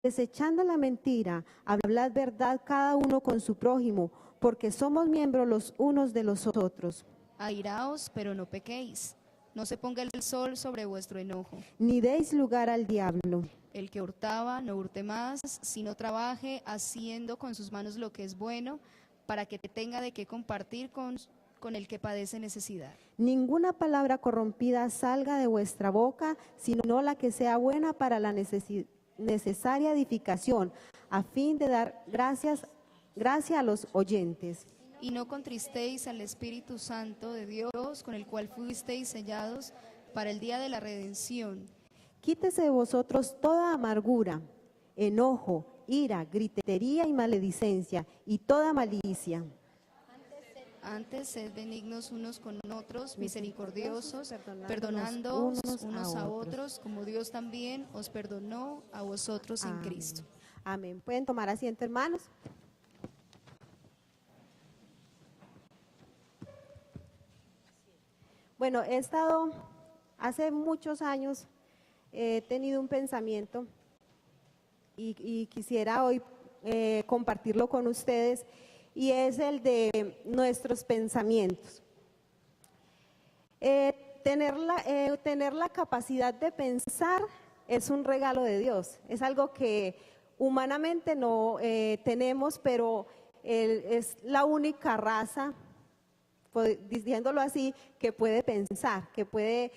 desechando la mentira, hablad verdad cada uno con su prójimo, porque somos miembros los unos de los otros. Airaos, pero no pequéis. No se ponga el sol sobre vuestro enojo. Ni deis lugar al diablo. El que hurtaba, no hurte más, sino trabaje haciendo con sus manos lo que es bueno, para que tenga de qué compartir con el que padece necesidad. Ninguna palabra corrompida salga de vuestra boca, sino la que sea buena para la necesaria edificación, a fin de dar gracia a los oyentes. Y no contristéis al Espíritu Santo de Dios, con el cual fuisteis sellados para el día de la redención. Quítese de vosotros toda amargura, enojo, ira, gritería y maledicencia, y toda malicia. Antes, sed benignos unos con otros, misericordiosos, perdonándoos unos a otros, como Dios también os perdonó a vosotros en Cristo. Amén. ¿Pueden tomar asiento, hermanos? Bueno, hace muchos años, he tenido un pensamiento y quisiera hoy compartirlo con ustedes, y es el de nuestros pensamientos. Tener la capacidad de pensar es un regalo de Dios, es algo que humanamente no tenemos, pero es la única raza, diciéndolo así, que puede pensar, que puede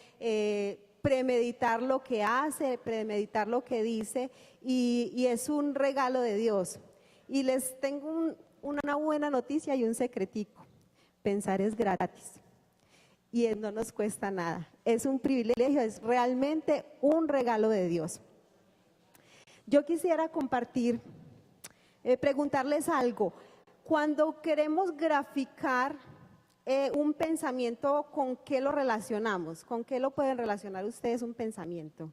premeditar lo que hace, premeditar lo que dice, y es un regalo de Dios. Y les tengo una buena noticia y un secretico: pensar es gratis y no nos cuesta nada, es un privilegio, es realmente un regalo de Dios. Yo quisiera compartir, preguntarles algo. Cuando queremos graficar un pensamiento, ¿con qué lo relacionamos? ¿Con qué lo pueden relacionar ustedes un pensamiento?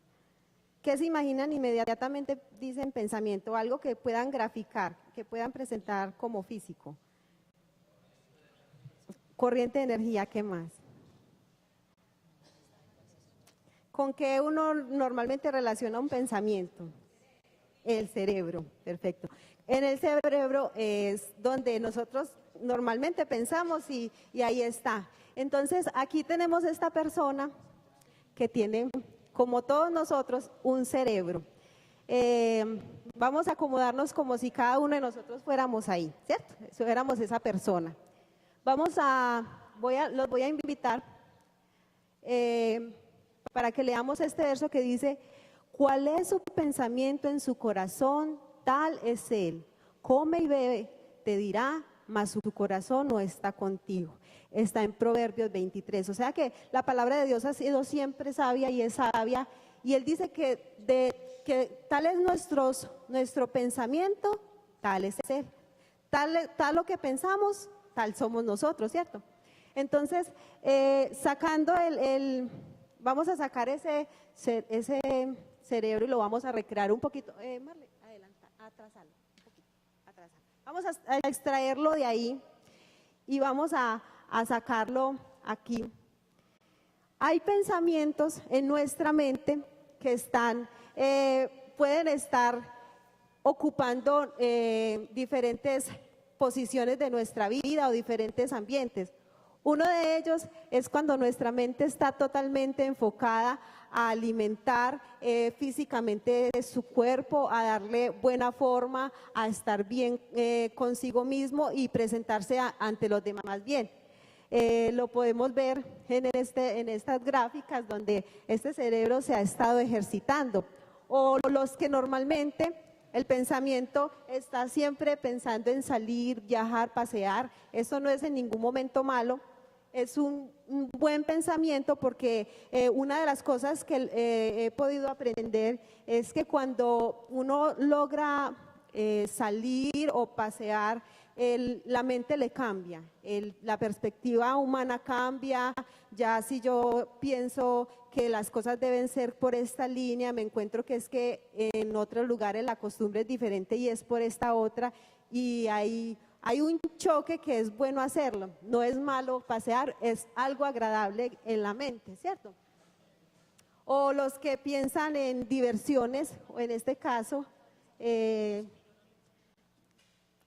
¿Qué se imaginan? Inmediatamente dicen pensamiento, algo que puedan graficar, que puedan presentar como físico. Corriente de energía, ¿qué más? ¿Con qué uno normalmente relaciona un pensamiento? El cerebro, perfecto. En el cerebro es donde nosotros normalmente pensamos y ahí está. Entonces, aquí tenemos esta persona que tiene, como todos nosotros, un cerebro. Vamos a acomodarnos como si cada uno de nosotros fuéramos ahí, ¿cierto? Fuéramos esa persona. Los voy a invitar para que leamos este verso que dice: ¿cuál es su pensamiento en su corazón? Tal es él. Come y bebe, te dirá, mas su corazón no está contigo. Está en Proverbios 23. O sea que la palabra de Dios ha sido siempre sabia y es sabia. Y él dice que tal es nuestro pensamiento, tal es él. Tal lo que pensamos, tal somos nosotros, ¿cierto? Entonces, vamos a sacar ese cerebro y lo vamos a recrear un poquito. Marle, adelanta, atrasalo, un poquito, atrasalo. Vamos a extraerlo de ahí y vamos a sacarlo aquí. Hay pensamientos en nuestra mente que pueden estar ocupando diferentes posiciones de nuestra vida o diferentes ambientes. Uno de ellos es cuando nuestra mente está totalmente enfocada a alimentar físicamente su cuerpo, a darle buena forma, a estar bien consigo mismo y presentarse ante los demás bien. Lo podemos ver en estas gráficas donde este cerebro se ha estado ejercitando. O los que normalmente el pensamiento está siempre pensando en salir, viajar, pasear. Eso no es en ningún momento malo. Es un buen pensamiento porque una de las cosas que he podido aprender es que cuando uno logra salir o pasear, la mente le cambia, la perspectiva humana cambia. Ya si yo pienso que las cosas deben ser por esta línea, me encuentro que es que en otros lugares la costumbre es diferente y es por esta otra, y hay un choque que es bueno hacerlo. No es malo pasear, es algo agradable en la mente, ¿cierto? O los que piensan en diversiones, o en este caso,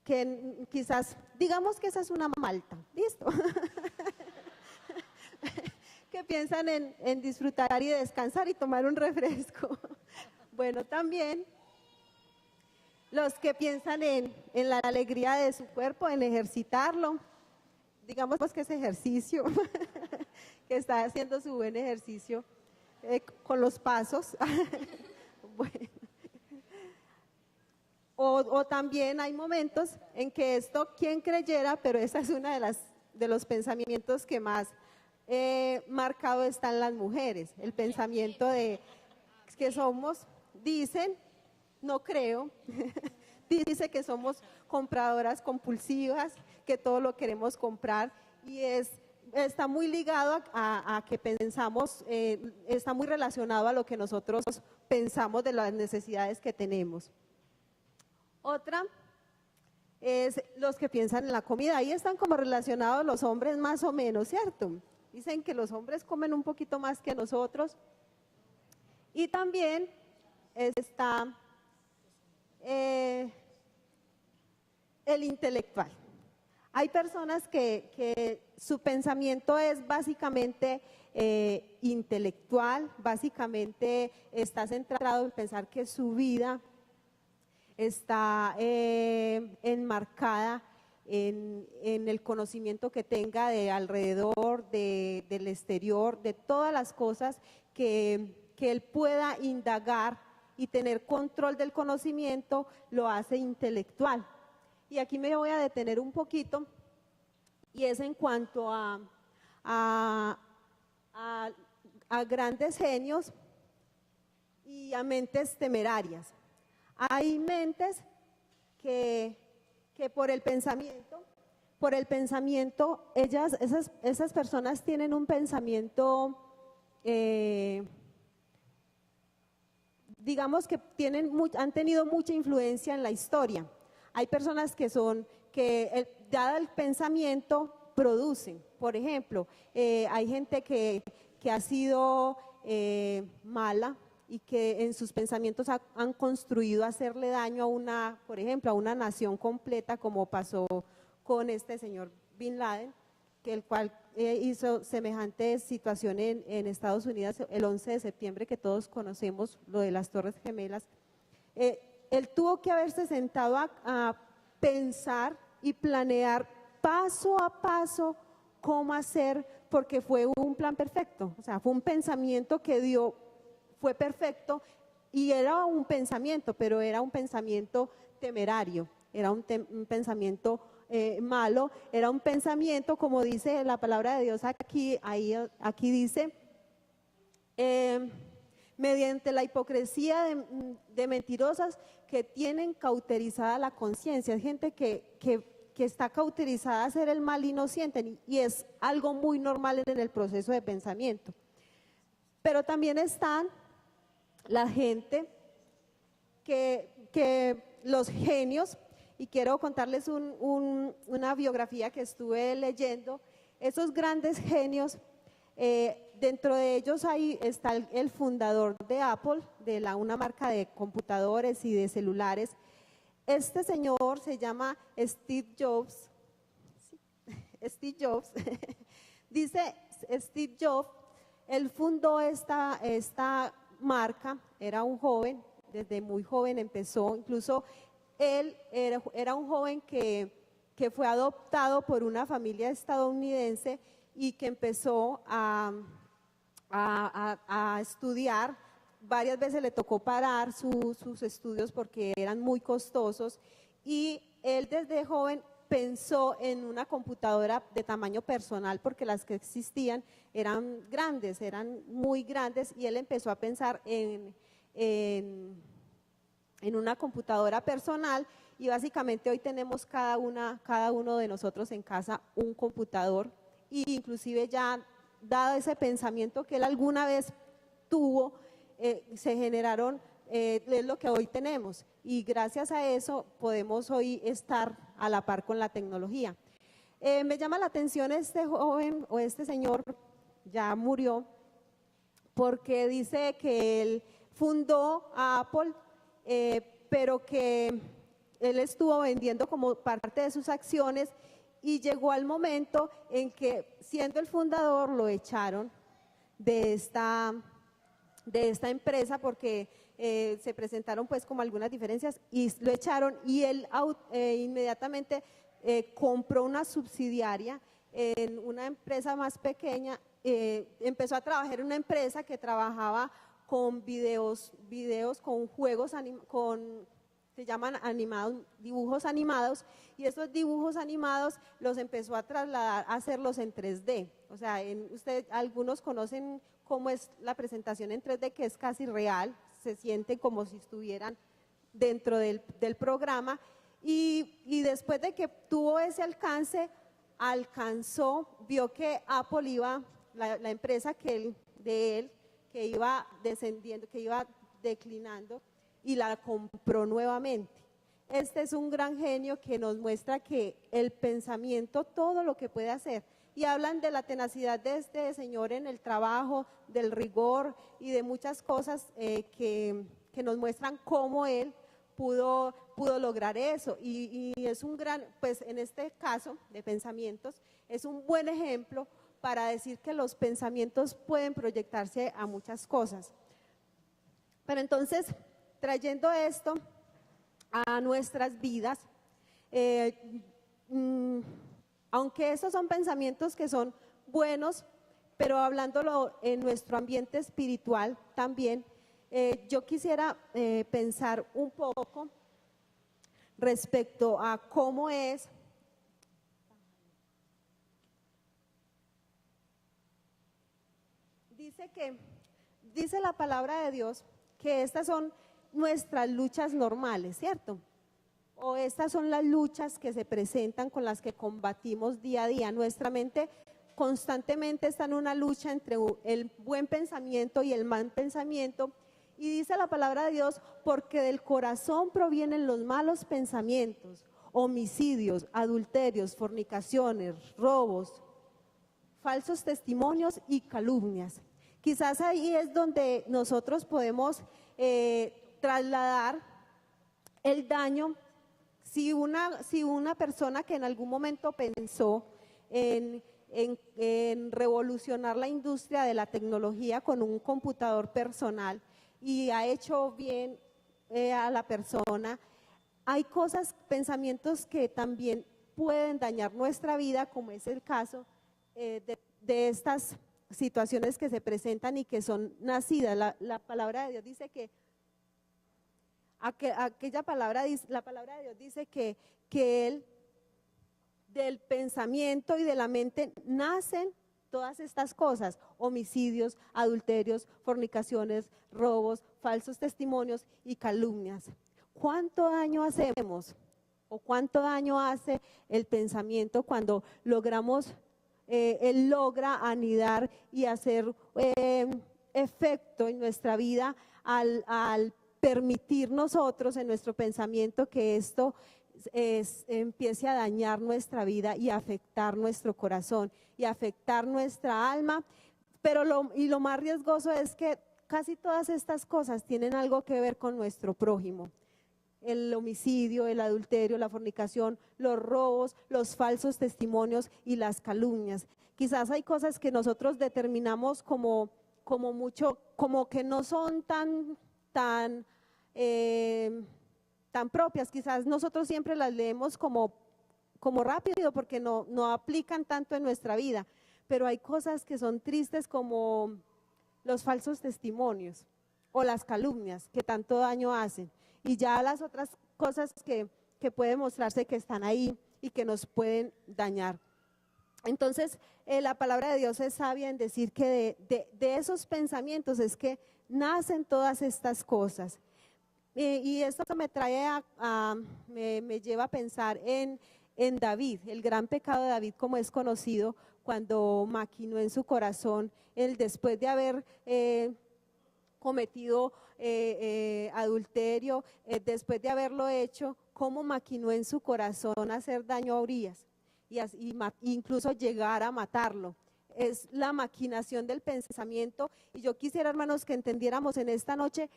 que quizás, digamos que esa es una malta, ¿listo? Que piensan en disfrutar y descansar y tomar un refresco. Bueno, también los que piensan en la alegría de su cuerpo, en ejercitarlo, digamos pues que ese ejercicio, que está haciendo su buen ejercicio con los pasos. Bueno. O también hay momentos en que esto, quien creyera, pero esa es una de los pensamientos que más marcado están las mujeres, el pensamiento de que somos, dicen, no creo, dice que somos compradoras compulsivas, que todo lo queremos comprar y está muy ligado a que pensamos, está muy relacionado a lo que nosotros pensamos de las necesidades que tenemos. Otra es los que piensan en la comida, ahí están como relacionados los hombres más o menos, ¿cierto? Dicen que los hombres comen un poquito más que nosotros. Y también está el intelectual. Hay personas que su pensamiento es básicamente intelectual, básicamente está centrado en pensar que su vida está enmarcada en el conocimiento que tenga de alrededor, del exterior, de todas las cosas que él pueda indagar y tener control del conocimiento, lo hace intelectual. Y aquí me voy a detener un poquito, y es en cuanto a grandes genios y a mentes temerarias. Hay mentes que por el pensamiento, esas personas tienen un pensamiento, digamos que han tenido mucha influencia en la historia. Hay personas que dado el pensamiento, producen. Por ejemplo, hay gente que ha sido mala y que en sus pensamientos han construido hacerle daño por ejemplo, a una nación completa, como pasó con este señor Bin Laden, el cual hizo semejante situación en Estados Unidos el 11 de septiembre, que todos conocemos, lo de las Torres Gemelas. Él tuvo que haberse sentado a pensar y planear paso a paso cómo hacer, porque fue un plan perfecto, o sea, fue un pensamiento que fue perfecto, y era un pensamiento, pero era un pensamiento temerario, era un pensamiento malo, era un pensamiento, como dice la palabra de Dios aquí dice, mediante la hipocresía de mentirosas que tienen cauterizada la conciencia. Es gente que está cauterizada a hacer el mal y no sienten, y es algo muy normal en el proceso de pensamiento. Pero también están la gente que los genios, y quiero contarles una biografía que estuve leyendo. Esos grandes genios, dentro de ellos está el fundador de Apple, una marca de computadores y de celulares. Este señor se llama Steve Jobs. Steve Jobs. Dice Steve Jobs, él fundó esta marca, era un joven, desde muy joven empezó, incluso él era un joven que fue adoptado por una familia estadounidense y que empezó a estudiar. Varias veces le tocó parar sus estudios porque eran muy costosos, y él desde joven pensó en una computadora de tamaño personal, porque las que existían eran grandes, eran muy grandes, y él empezó a pensar en una computadora personal, y básicamente hoy tenemos cada uno de nosotros en casa un computador, y inclusive ya dado ese pensamiento que él alguna vez tuvo, se generaron, es lo que hoy tenemos, y gracias a eso podemos hoy estar a la par con la tecnología. Me llama la atención este joven, o este señor ya murió, porque dice que él fundó a Apple pero que él estuvo vendiendo como parte de sus acciones y llegó al momento en que, siendo el fundador, lo echaron de esta empresa porque se presentaron pues como algunas diferencias y lo echaron, y él inmediatamente compró una subsidiaria en una empresa más pequeña. Empezó a trabajar en una empresa que trabajaba con videos con juegos, se llaman animados, dibujos animados, y esos dibujos animados los empezó a trasladar a hacerlos en 3D. O sea, algunos conocen cómo es la presentación en 3D, que es casi real, se siente como si estuvieran dentro del programa, y después de que tuvo ese alcance, vio que Apple iba, la empresa de él, que iba descendiendo, que iba declinando, y la compró nuevamente. Este es un gran genio que nos muestra que el pensamiento, todo lo que puede hacer. Y hablan de la tenacidad de este señor en el trabajo, del rigor y de muchas cosas que nos muestran cómo él pudo lograr eso. Y es un gran, pues en este caso de pensamientos, es un buen ejemplo para decir que los pensamientos pueden proyectarse a muchas cosas. Pero entonces, trayendo esto a nuestras vidas, aunque esos son pensamientos que son buenos, pero hablándolo en nuestro ambiente espiritual también, yo quisiera pensar un poco respecto a cómo es dice la palabra de Dios que estas son nuestras luchas normales, ¿cierto? O estas son las luchas que se presentan, con las que combatimos día a día. Nuestra mente constantemente está en una lucha entre el buen pensamiento y el mal pensamiento. Y dice la palabra de Dios, porque del corazón provienen los malos pensamientos, homicidios, adulterios, fornicaciones, robos, falsos testimonios y calumnias. Quizás ahí es donde nosotros podemos trasladar el daño. Si una persona que en algún momento pensó en revolucionar la industria de la tecnología con un computador personal y ha hecho bien a la persona, hay pensamientos que también pueden dañar nuestra vida, como es el caso de estas situaciones que se presentan y que son nacidas. La palabra de Dios dice que la palabra de Dios dice que del pensamiento y de la mente nacen todas estas cosas: homicidios, adulterios, fornicaciones, robos, falsos testimonios y calumnias. ¿Cuánto daño hacemos o cuánto daño hace el pensamiento cuando él logra anidar y hacer efecto en nuestra vida al permitir nosotros en nuestro pensamiento que esto empiece a dañar nuestra vida y afectar nuestro corazón y afectar nuestra alma? Pero lo más riesgoso es que casi todas estas cosas tienen algo que ver con nuestro prójimo: el homicidio, el adulterio, la fornicación, los robos, los falsos testimonios y las calumnias. Quizás hay cosas que nosotros determinamos como que no son tan propias. Quizás nosotros siempre las leemos como rápido porque no aplican tanto en nuestra vida, pero hay cosas que son tristes, como los falsos testimonios o las calumnias, que tanto daño hacen, y ya las otras cosas que pueden mostrarse que están ahí y que nos pueden dañar. Entonces, la palabra de Dios es sabia en decir que de esos pensamientos es que nacen todas estas cosas. Y esto me trae me lleva a pensar en David, el gran pecado de David, como es conocido, cuando maquinó en su corazón, después de haber cometido adulterio, después de haberlo hecho, cómo maquinó en su corazón hacer daño a Urías y incluso llegar a matarlo. Es la maquinación del pensamiento. Y yo quisiera, hermanos, que entendiéramos en esta noche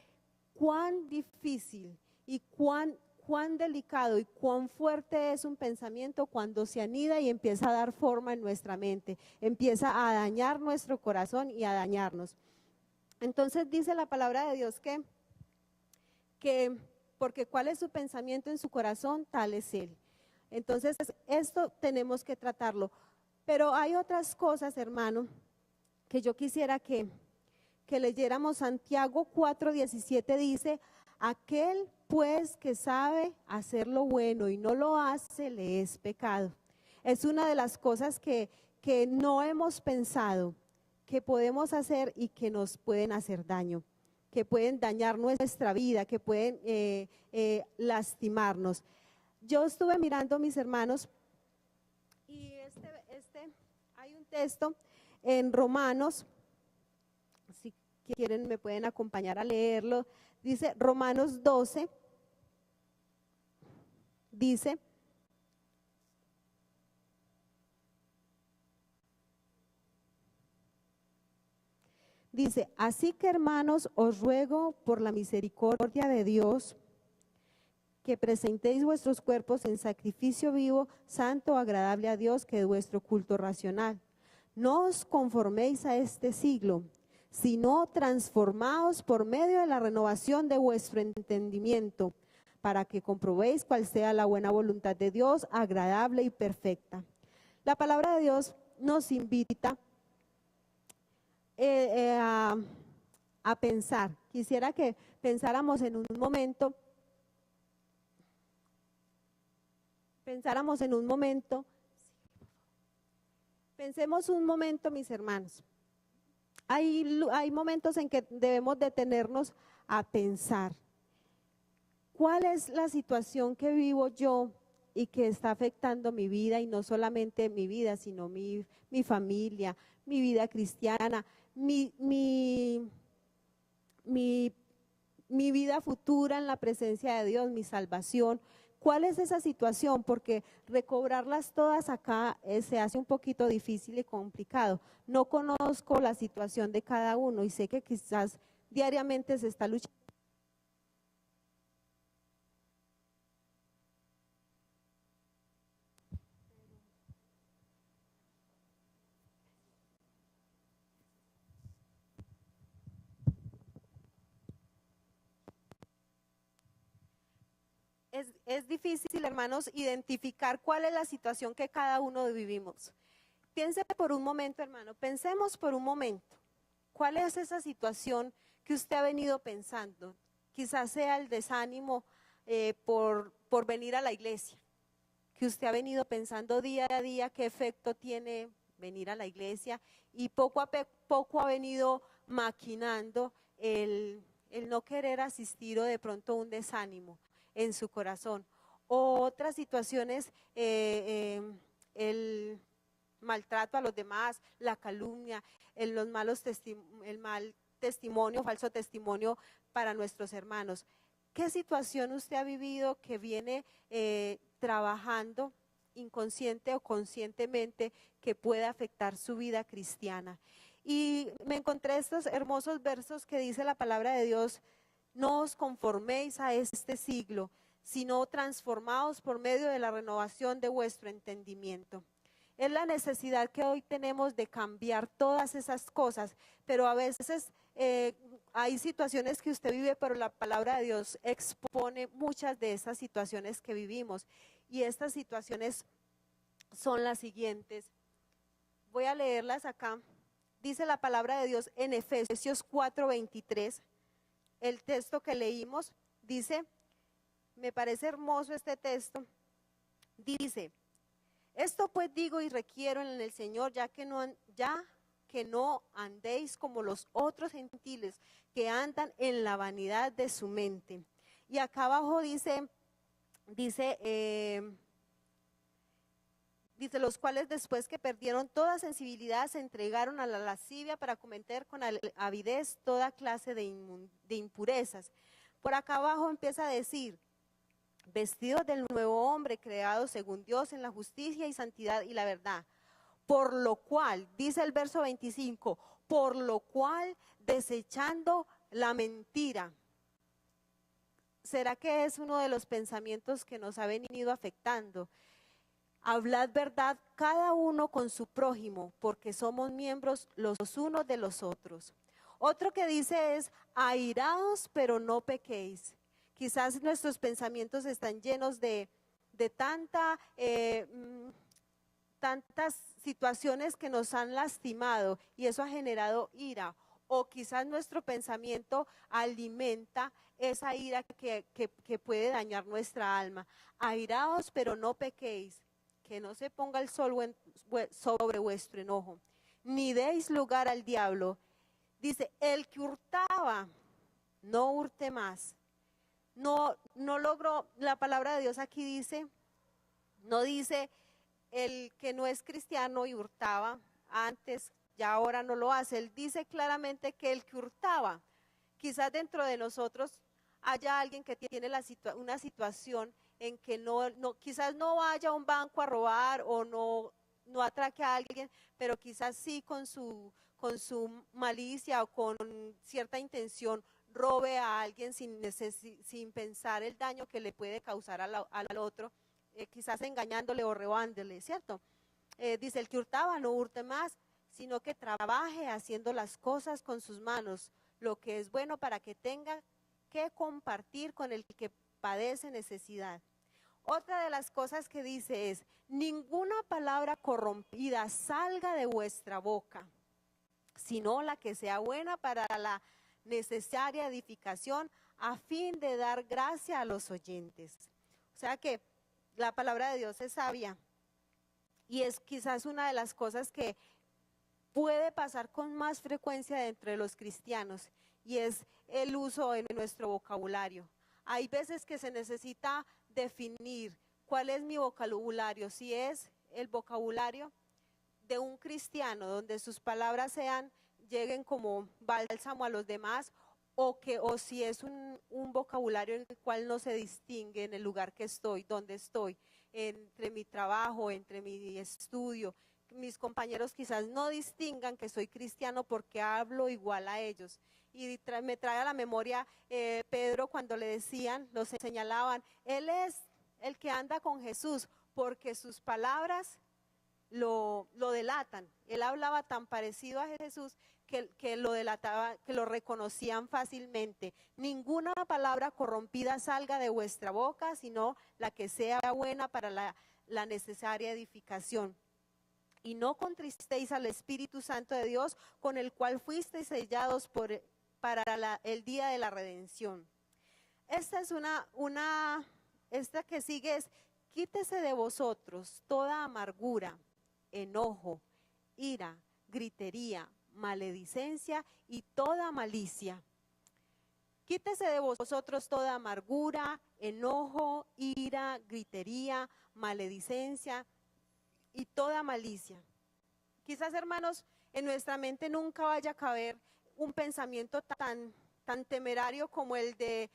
cuán difícil y cuán delicado y cuán fuerte es un pensamiento cuando se anida y empieza a dar forma en nuestra mente, empieza a dañar nuestro corazón y a dañarnos. Entonces dice la palabra de Dios que porque cuál es su pensamiento en su corazón, tal es él. Entonces esto tenemos que tratarlo. Pero hay otras cosas, hermano, que yo quisiera que leyéramos. Santiago 4:17 dice: aquel pues que sabe hacer lo bueno y no lo hace, le es pecado. Es una de las cosas que no hemos pensado que podemos hacer y que nos pueden hacer daño, que pueden dañar nuestra vida, que pueden lastimarnos. Yo estuve mirando, mis hermanos, y hay un texto en Romanos, si quieren me pueden acompañar a leerlo. Dice Romanos 12, dice: así que, hermanos, os ruego por la misericordia de Dios que presentéis vuestros cuerpos en sacrificio vivo, santo, agradable a Dios, que es vuestro culto racional. No os conforméis a este siglo, sino transformaos por medio de la renovación de vuestro entendimiento, para que comprobéis cuál sea la buena voluntad de Dios, agradable y perfecta. La palabra de Dios nos invita a pensar. Quisiera que pensáramos en un momento, pensemos un momento, mis hermanos. Hay momentos en que debemos detenernos a pensar. ¿Cuál es la situación que vivo yo y que está afectando mi vida? Y no solamente mi vida, sino mi familia, mi vida cristiana, mi vida futura en la presencia de Dios, mi salvación. ¿Cuál es esa situación? Porque recobrarlas todas acá se hace un poquito difícil y complicado. No conozco la situación de cada uno y sé que quizás diariamente se está luchando. Es difícil, hermanos, identificar cuál es la situación que cada uno vivimos. Piense por un momento, hermano, pensemos por un momento. ¿Cuál es esa situación que usted ha venido pensando? Quizás sea el desánimo por venir a la iglesia, que usted ha venido pensando día a día qué efecto tiene venir a la iglesia y poco a poco ha venido maquinando el no querer asistir, o de pronto un desánimo en su corazón. O otras situaciones, el maltrato a los demás, la calumnia, el mal testimonio, falso testimonio para nuestros hermanos. ¿Qué situación usted ha vivido que viene trabajando inconsciente o conscientemente que puede afectar su vida cristiana? Y me encontré estos hermosos versos que dice la palabra de Dios: no os conforméis a este siglo, sino transformaos por medio de la renovación de vuestro entendimiento. Es la necesidad que hoy tenemos de cambiar todas esas cosas, pero a veces hay situaciones que usted vive, pero la palabra de Dios expone muchas de esas situaciones que vivimos. Y estas situaciones son las siguientes. Voy a leerlas acá. Dice la palabra de Dios en Efesios 4:23. El texto que leímos dice, me parece hermoso este texto, dice: esto pues digo y requiero en el Señor, ya que no andéis como los otros gentiles que andan en la vanidad de su mente. Y acá abajo dice, los cuales después que perdieron toda sensibilidad se entregaron a la lascivia para cometer con avidez toda clase de impurezas. Por acá abajo empieza a decir, vestidos del nuevo hombre creado según Dios en la justicia y santidad y la verdad. Por lo cual, dice el verso 25, por lo cual desechando la mentira, ¿será que es uno de los pensamientos que nos ha venido afectando? Hablad verdad cada uno con su prójimo, porque somos miembros los unos de los otros. Otro que dice es, airaos, pero no pequéis. Quizás nuestros pensamientos están llenos de tantas situaciones que nos han lastimado y eso ha generado ira. O quizás nuestro pensamiento alimenta esa ira que puede dañar nuestra alma. Airaos, pero no pequéis, que no se ponga el sol sobre vuestro enojo, ni deis lugar al diablo. Dice, el que hurtaba, no hurte más. No logró, la palabra de Dios aquí dice, no dice el que no es cristiano y hurtaba antes, ya ahora no lo hace. Él dice claramente que el que hurtaba, quizás dentro de nosotros haya alguien que tiene una situación en que quizás no vaya a un banco a robar o no atraque a alguien, pero quizás sí con su malicia o con cierta intención robe a alguien sin pensar el daño que le puede causar al otro, quizás engañándole o robándole, ¿cierto? Dice, el que hurtaba no hurte más, sino que trabaje haciendo las cosas con sus manos, lo que es bueno para que tenga que compartir con el que padece necesidad. Otra de las cosas que dice es, ninguna palabra corrompida salga de vuestra boca, sino la que sea buena para la necesaria edificación, a fin de dar gracia a los oyentes. O sea que la palabra de Dios es sabia y es quizás una de las cosas que puede pasar con más frecuencia dentro de los cristianos, y es el uso en nuestro vocabulario. Hay veces que se necesita definir cuál es mi vocabulario, si es el vocabulario de un cristiano, donde sus palabras lleguen como bálsamo a los demás, o si es un vocabulario en el cual no se distingue en el lugar que estoy, donde estoy, entre mi trabajo, entre mi estudio. Mis compañeros quizás no distingan que soy cristiano porque hablo igual a ellos. Y me trae a la memoria Pedro cuando le decían, lo señalaban, él es el que anda con Jesús, porque sus palabras lo delatan. Él hablaba tan parecido a Jesús que lo delataba, que lo reconocían fácilmente. Ninguna palabra corrompida salga de vuestra boca, sino la que sea buena para la necesaria edificación. Y no contristéis al Espíritu Santo de Dios, con el cual fuisteis sellados para el día de la redención. Esta es esta que sigue es, quítese de vosotros toda amargura, enojo, ira, gritería, maledicencia y toda malicia. Quítese de vosotros toda amargura, enojo, ira, gritería, maledicencia y toda malicia. Quizás, hermanos, en nuestra mente nunca vaya a caber un pensamiento tan temerario como el de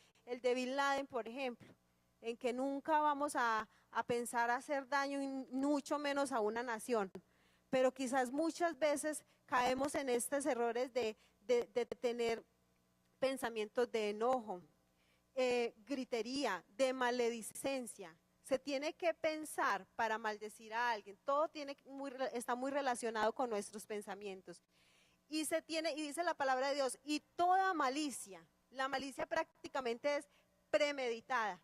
Bin Laden, por ejemplo, en que nunca vamos a pensar hacer daño, y mucho menos a una nación. Pero quizás muchas veces caemos en estos errores de tener pensamientos de enojo, gritería, de maledicencia. Se tiene que pensar para maldecir a alguien. Todo está muy relacionado con nuestros pensamientos. Y dice la palabra de Dios, y toda malicia. La malicia prácticamente es premeditada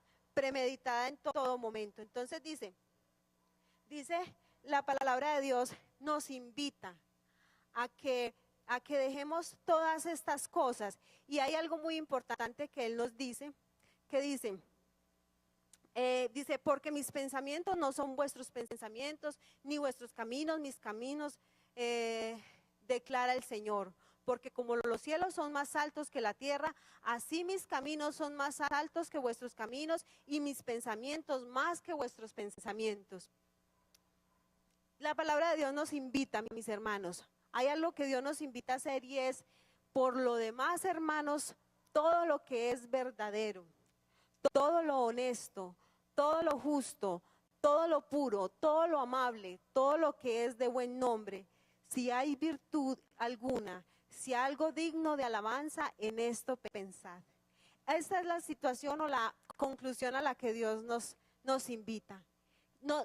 en todo momento. Entonces dice la palabra de Dios, nos invita a que dejemos todas estas cosas. Y hay algo muy importante que Él nos dice, que dice, porque mis pensamientos no son vuestros pensamientos, ni vuestros caminos, mis caminos, declara el Señor. Porque como los cielos son más altos que la tierra, así mis caminos son más altos que vuestros caminos, y mis pensamientos más que vuestros pensamientos. La palabra de Dios nos invita, mis hermanos. Hay algo que Dios nos invita a hacer, y es, por lo demás, hermanos, todo lo que es verdadero, todo lo honesto, todo lo justo, todo lo puro, todo lo amable, todo lo que es de buen nombre, si hay virtud alguna, si hay algo digno de alabanza, en esto pensad. esta es la situación o la conclusión a la que Dios nos invita.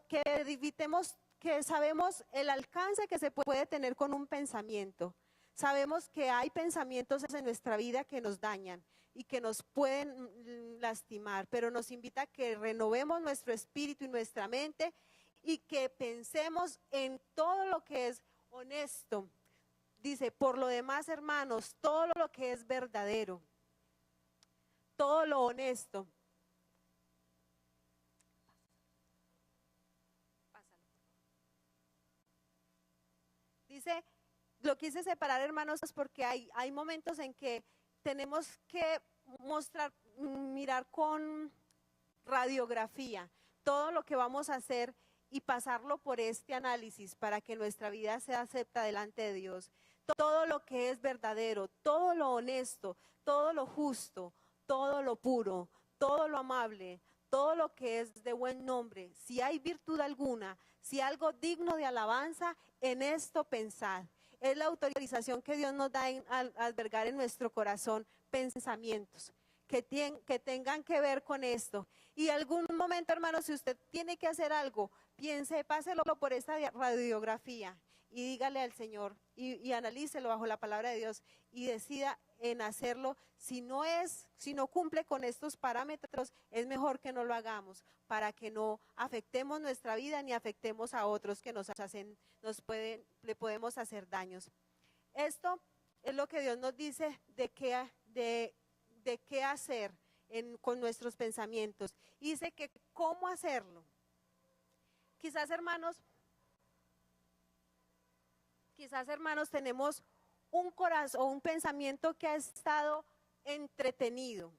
Que evitemos, que sabemos el alcance que se puede tener con un pensamiento. Sabemos que hay pensamientos en nuestra vida que nos dañan y que nos pueden lastimar, pero nos invita a que renovemos nuestro espíritu y nuestra mente y que pensemos en todo lo que es honesto. Dice, por lo demás, hermanos, todo lo que es verdadero, todo lo honesto. Dice, lo quise separar, hermanos, porque hay momentos en que tenemos que mirar con radiografía todo lo que vamos a hacer y pasarlo por este análisis para que nuestra vida sea acepta delante de Dios. Todo lo que es verdadero, todo lo honesto, todo lo justo, todo lo puro, todo lo amable, todo lo que es de buen nombre, si hay virtud alguna, si algo digno de alabanza, en esto pensad. Es la autorización que Dios nos da en albergar en nuestro corazón pensamientos que tengan que ver con esto. Y algún momento, hermano, si usted tiene que hacer algo, páselo por esta radiografía y dígale al Señor y analícelo bajo la palabra de Dios y decida en hacerlo. Si no cumple con estos parámetros, es mejor que no lo hagamos para que no afectemos nuestra vida ni afectemos a otros que le podemos hacer daños. Esto es lo que Dios nos dice de qué hacer con nuestros pensamientos. Y dice que cómo hacerlo. Quizás hermanos, tenemos un corazón, un pensamiento que ha estado entretenido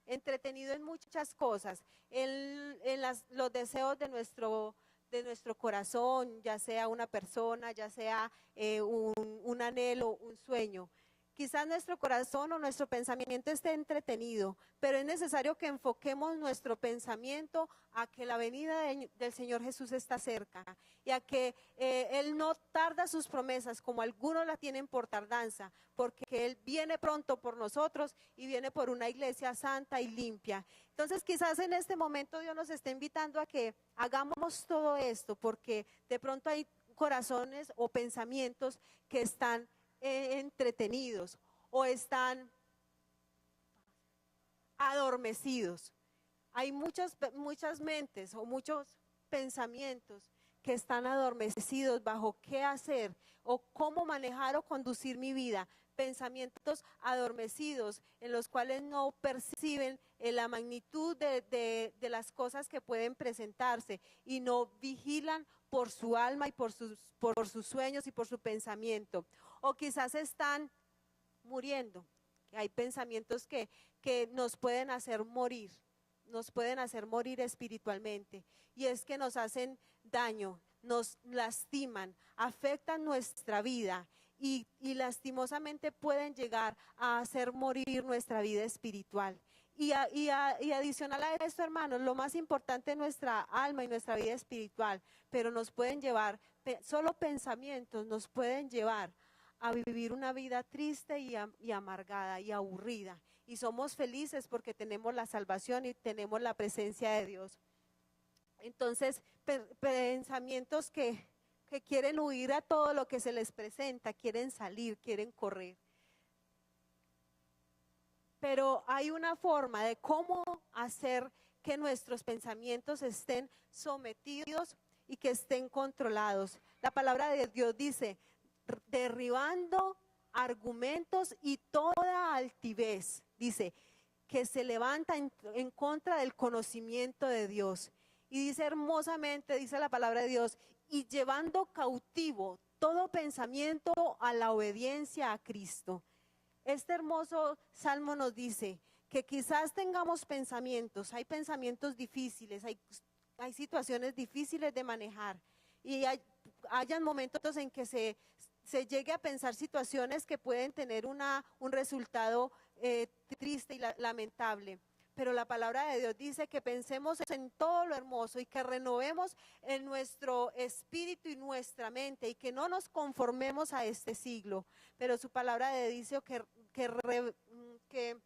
en muchas cosas, en los deseos de nuestro corazón, ya sea una persona, ya sea un anhelo, un sueño. Quizás nuestro corazón o nuestro pensamiento esté entretenido, pero es necesario que enfoquemos nuestro pensamiento a que la venida del Señor Jesús está cerca y a que Él no tarda sus promesas como algunos la tienen por tardanza, porque Él viene pronto por nosotros y viene por una iglesia santa y limpia. Entonces quizás en este momento Dios nos está invitando a que hagamos todo esto, porque de pronto hay corazones o pensamientos que están entretenidos o están adormecidos. Hay muchas mentes o muchos pensamientos que están adormecidos bajo qué hacer o cómo manejar o conducir mi vida. Pensamientos adormecidos en los cuales no perciben la magnitud de las cosas que pueden presentarse y no vigilan por su alma y por sus sueños y por su pensamiento. O quizás están muriendo. Hay pensamientos que nos pueden hacer morir espiritualmente. Y es que nos hacen daño, nos lastiman, afectan nuestra vida y lastimosamente pueden llegar a hacer morir nuestra vida espiritual. Y adicional a esto, hermanos, lo más importante es nuestra alma y nuestra vida espiritual, pero nos pueden llevar, solo pensamientos nos pueden llevar a vivir una vida triste y amargada y aburrida. Y somos felices porque tenemos la salvación y tenemos la presencia de Dios. Entonces, pensamientos que quieren huir a todo lo que se les presenta, quieren salir, quieren correr. Pero hay una forma de cómo hacer que nuestros pensamientos estén sometidos y que estén controlados. La palabra de Dios dice, derribando argumentos y toda altivez, dice, que se levanta en contra del conocimiento de Dios. Y dice hermosamente, dice la palabra de Dios, y llevando cautivo todo pensamiento a la obediencia a Cristo. Este hermoso salmo nos dice que quizás tengamos pensamientos, hay pensamientos difíciles, hay situaciones difíciles de manejar y hayan momentos en que se llegue a pensar situaciones que pueden tener un resultado triste y lamentable. Pero la palabra de Dios dice que pensemos en todo lo hermoso y que renovemos en nuestro espíritu y nuestra mente y que no nos conformemos a este siglo. Pero su palabra de Dios dice que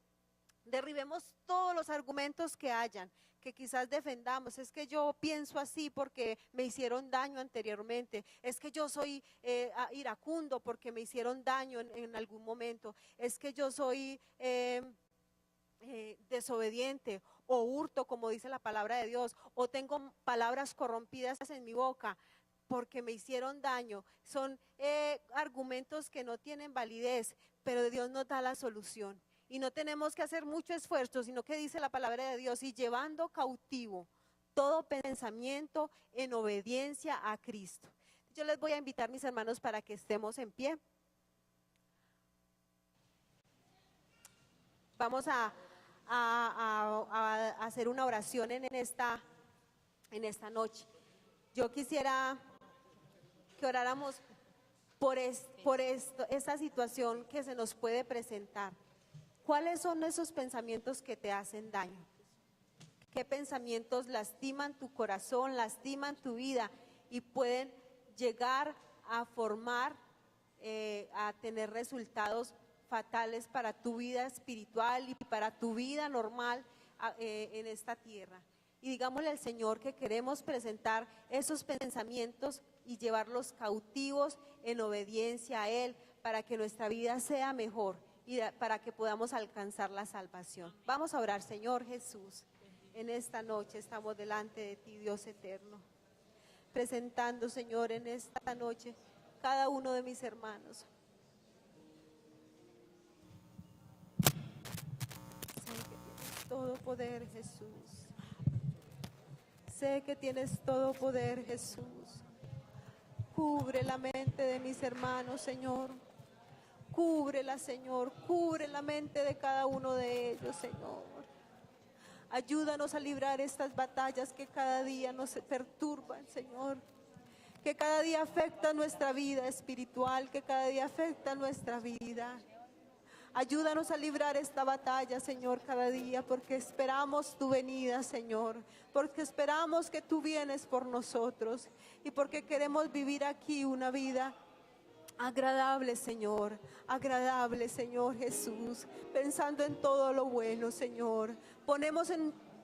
Derribemos todos los argumentos que hayan, que quizás defendamos. Es que yo pienso así porque me hicieron daño anteriormente. Es que yo soy iracundo porque me hicieron daño en algún momento. Es que yo soy desobediente o hurto, como dice la palabra de Dios, o tengo palabras corrompidas en mi boca porque me hicieron daño. Son argumentos que no tienen validez, pero Dios nos da la solución. Y no tenemos que hacer mucho esfuerzo, sino que dice la palabra de Dios, y llevando cautivo todo pensamiento en obediencia a Cristo. Yo les voy a invitar, mis hermanos, para que estemos en pie. Vamos a hacer una oración en esta noche. Yo quisiera que oráramos por esta situación que se nos puede presentar. ¿Cuáles son esos pensamientos que te hacen daño? ¿Qué pensamientos lastiman tu corazón, lastiman tu vida y pueden llegar a formar, a tener resultados fatales para tu vida espiritual y para tu vida normal en esta tierra? Y digámosle al Señor que queremos presentar esos pensamientos y llevarlos cautivos en obediencia a Él para que nuestra vida sea mejor y para que podamos alcanzar la salvación. Vamos a orar. Señor Jesús, en esta noche estamos delante de ti, Dios eterno, presentando, Señor, en esta noche cada uno de mis hermanos. Sé que tienes todo poder, Jesús. Sé que tienes todo poder, Jesús. Cubre la mente de mis hermanos, Señor. Cúbrela, Señor, cubre la mente de cada uno de ellos, Señor. Ayúdanos a librar estas batallas que cada día nos perturban, Señor. Que cada día afecta nuestra vida espiritual, que cada día afecta nuestra vida. Ayúdanos a librar esta batalla, Señor, cada día, porque esperamos tu venida, Señor, porque esperamos que tú vienes por nosotros y porque queremos vivir aquí una vida agradable, Señor Jesús, pensando en todo lo bueno, Señor. Ponemos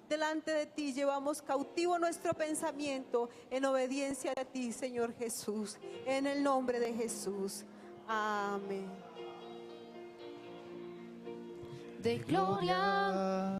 delante de ti, llevamos cautivo nuestro pensamiento en obediencia a ti, Señor Jesús, en el nombre de Jesús. Amén. De gloria